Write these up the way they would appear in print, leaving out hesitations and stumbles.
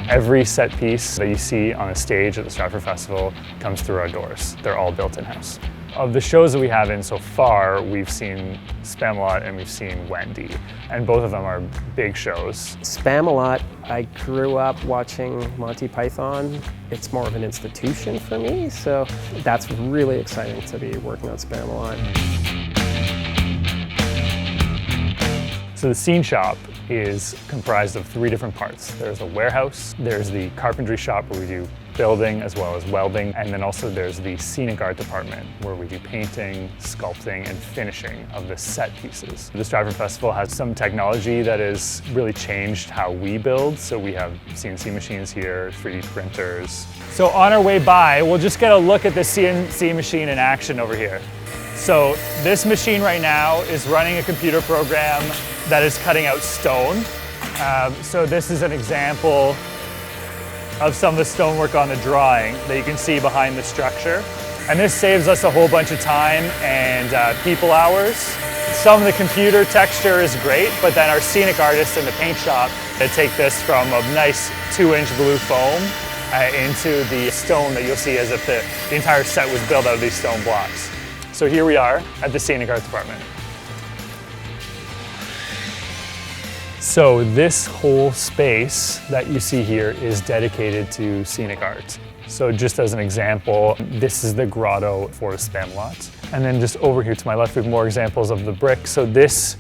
Every set piece that you see on a stage at the Stratford Festival comes through our doors. They're all built in-house. Of the shows that we have in so far, we've seen Spamalot and we've seen Wendy, and both of them are big shows. Spamalot, I grew up watching Monty Python. It's more of an institution for me, so that's really exciting to be working on Spamalot. So the scene shop is comprised of 3 different parts. There's a warehouse, there's the carpentry shop where we do building as well as welding, and then also there's the scenic art department where we do painting, sculpting, and finishing of the set pieces. The Stratford Festival has some technology that has really changed how we build, so we have CNC machines here, 3D printers. So on our way by, we'll just get a look at the CNC machine in action over here. So this machine right now is running a computer program that is cutting out stone. So this is an example of some of the stonework on the drawing that you can see behind the structure. And this saves us a whole bunch of time and people hours. Some of the computer texture is great, but then our scenic artists in the paint shop, they take this from a nice 2-inch blue foam into the stone that you'll see as if the entire set was built out of these stone blocks. So here we are at the scenic art department. So this whole space that you see here is dedicated to scenic art. So just as an example, this is the grotto for Spamalot. And then just over here to my left, we have more examples of the brick. So this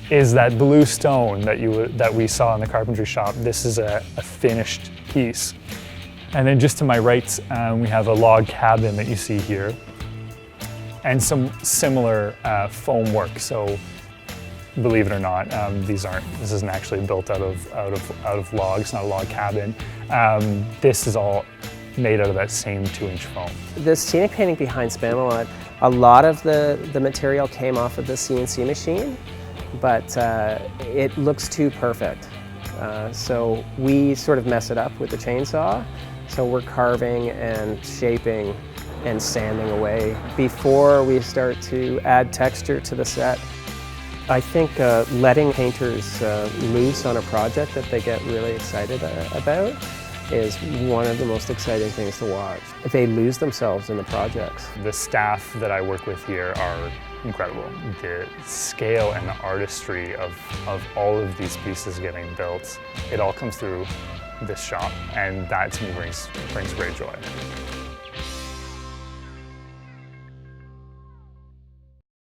is that blue stone that we saw in the carpentry shop. This is a finished piece. And then just to my right, we have a log cabin that you see here, and some similar foam work. So, believe it or not, this isn't actually built out of logs, not a log cabin. This is all made out of that same 2-inch foam. The scenic painting behind Spamalot, a lot of the material came off of the CNC machine, but it looks too perfect. So we sort of mess it up with the chainsaw. So we're carving and shaping and sanding away before we start to add texture to the set. I think letting painters loose on a project that they get really excited about is one of the most exciting things to watch. They lose themselves in the projects. The staff that I work with here are incredible. The scale and the artistry of all of these pieces getting built, it all comes through this shop, and that to me brings great joy.